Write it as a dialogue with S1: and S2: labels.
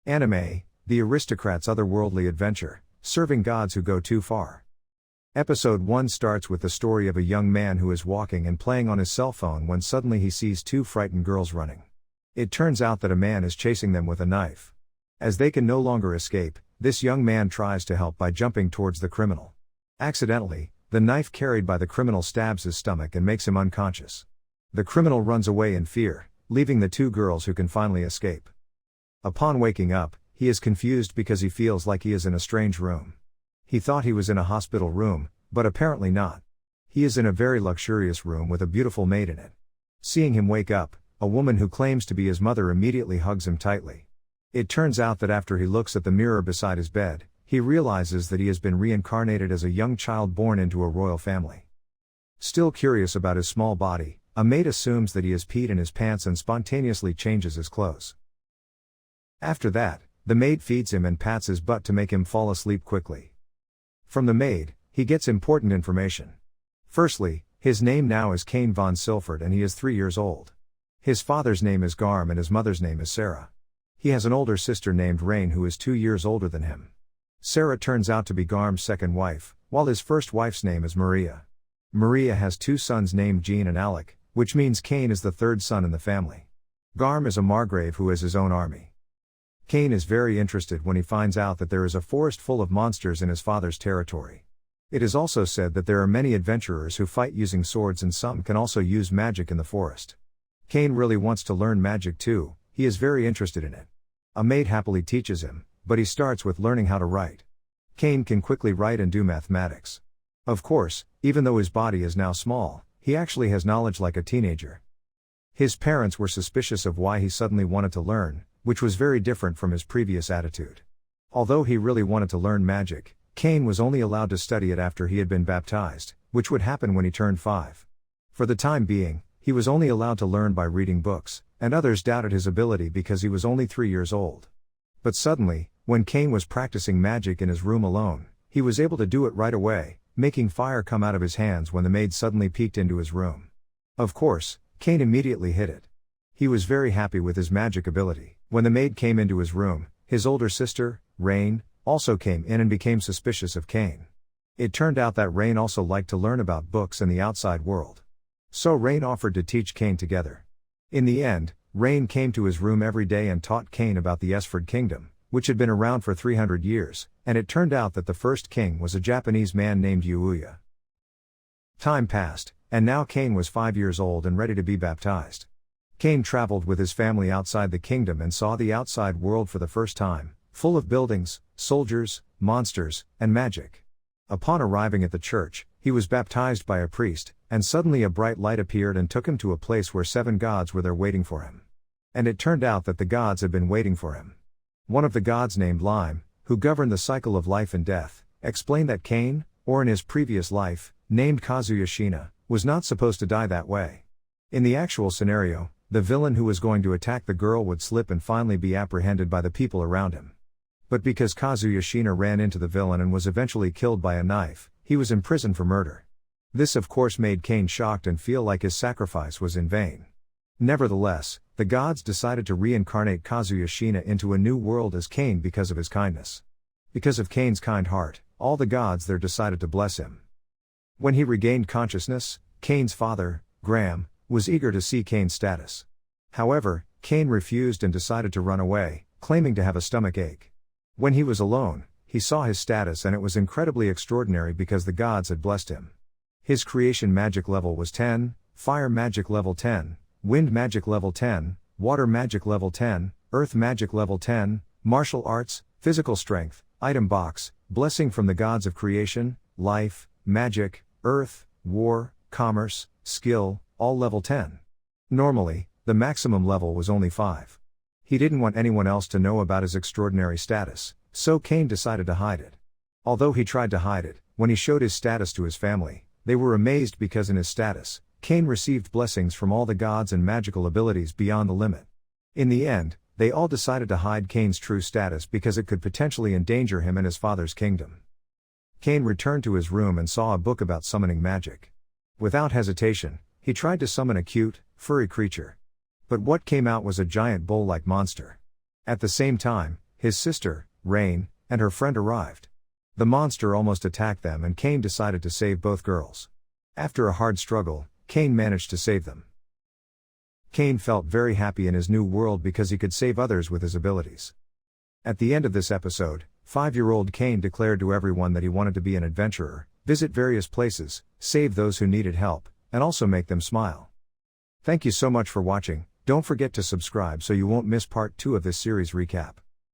S1: Anime, the aristocrat's otherworldly adventure, serving gods who go too far. Episode 1 starts with the story of a young man who is walking and playing on his cell phone when suddenly he sees two frightened girls running. It turns out that a man is chasing them with a knife. As they can no longer escape, this young man tries to help by jumping towards the criminal. Accidentally, the knife carried by the criminal stabs his stomach and makes him unconscious. The criminal runs away in fear, leaving the two girls who can finally escape. Upon waking up, he is confused because he feels like he is in a strange room. He thought he was in a hospital room, but apparently not. He is in a very luxurious room with a beautiful maid in it. Seeing him wake up, a woman who claims to be his mother immediately hugs him tightly. It turns out that after he looks at the mirror beside his bed, he realizes that he has been reincarnated as a young child born into a royal family. Still curious about his small body, a maid assumes that he has peed in his pants and spontaneously changes his clothes. After that, the maid feeds him and pats his butt to make him fall asleep quickly. From the maid, he gets important information. Firstly, his name now is Cain von Silford and he is 3 years old. His father's name is Garm and his mother's name is Sarah. He has an older sister named Rain who is 2 years older than him. Sarah turns out to be Garm's second wife, while his first wife's name is Maria. Maria has 2 sons named Jean and Alec, which means Cain is the third son in the family. Garm is a margrave who has his own army. Cain is very interested when he finds out that there is a forest full of monsters in his father's territory. It is also said that there are many adventurers who fight using swords and some can also use magic in the forest. Cain really wants to learn magic too, he is very interested in it. A maid happily teaches him, but he starts with learning how to write. Cain can quickly write and do mathematics. Of course, even though his body is now small, he actually has knowledge like a teenager. His parents were suspicious of why he suddenly wanted to learn, which was very different from his previous attitude. Although he really wanted to learn magic, Cain was only allowed to study it after he had been baptized, which would happen when he turned 5. For the time being, he was only allowed to learn by reading books, and others doubted his ability because he was only 3 years old. But suddenly, when Cain was practicing magic in his room alone, he was able to do it right away, making fire come out of his hands when the maid suddenly peeked into his room. Of course, Cain immediately hid it. He was very happy with his magic ability. When the maid came into his room, his older sister, Rain, also came in and became suspicious of Cain. It turned out that Rain also liked to learn about books and the outside world. So Rain offered to teach Cain together. In the end, Rain came to his room every day and taught Cain about the Esford kingdom, which had been around for 300 years, and it turned out that the first king was a Japanese man named Yuuya. Time passed, and now Cain was 5 years old and ready to be baptized. Cain traveled with his family outside the kingdom and saw the outside world for the first time, full of buildings, soldiers, monsters, and magic. Upon arriving at the church, he was baptized by a priest, and suddenly a bright light appeared and took him to a place where 7 gods were there waiting for him. And it turned out that the gods had been waiting for him. One of the gods named Lime, who governed the cycle of life and death, explained that Cain, or in his previous life, named Kazuya, was not supposed to die that way. In the actual scenario, the villain who was going to attack the girl would slip and finally be apprehended by the people around him. But because Kazuya ran into the villain and was eventually killed by a knife, he was imprisoned for murder. This of course made Cain shocked and feel like his sacrifice was in vain. Nevertheless, the gods decided to reincarnate Kazuya into a new world as Cain because of his kindness. Because of Cain's kind heart, all the gods there decided to bless him. When he regained consciousness, Cain's father, Graham, was eager to see Cain's status. However, Cain refused and decided to run away, claiming to have a stomach ache. When he was alone, he saw his status and it was incredibly extraordinary because the gods had blessed him. His creation magic level was 10, fire magic level 10, wind magic level 10, water magic level 10, earth magic level 10, martial arts, physical strength, item box, blessing from the gods of creation, life, magic, earth, war, commerce, skill, all level 10. Normally, the maximum level was only 5. He didn't want anyone else to know about his extraordinary status, so Cain decided to hide it. Although he tried to hide it, when he showed his status to his family, they were amazed because in his status, Cain received blessings from all the gods and magical abilities beyond the limit. In the end, they all decided to hide Cain's true status because it could potentially endanger him and his father's kingdom. Cain returned to his room and saw a book about summoning magic. Without hesitation, he tried to summon a cute, furry creature. But what came out was a giant bull-like monster. At the same time, his sister, Rain, and her friend arrived. The monster almost attacked them and Kane decided to save both girls. After a hard struggle, Kane managed to save them. Kane felt very happy in his new world because he could save others with his abilities. At the end of this episode, 5-year-old Kane declared to everyone that he wanted to be an adventurer, visit various places, save those who needed help, and also make them smile. Thank you so much for watching. Don't forget to subscribe so you won't miss part 2 of this series recap.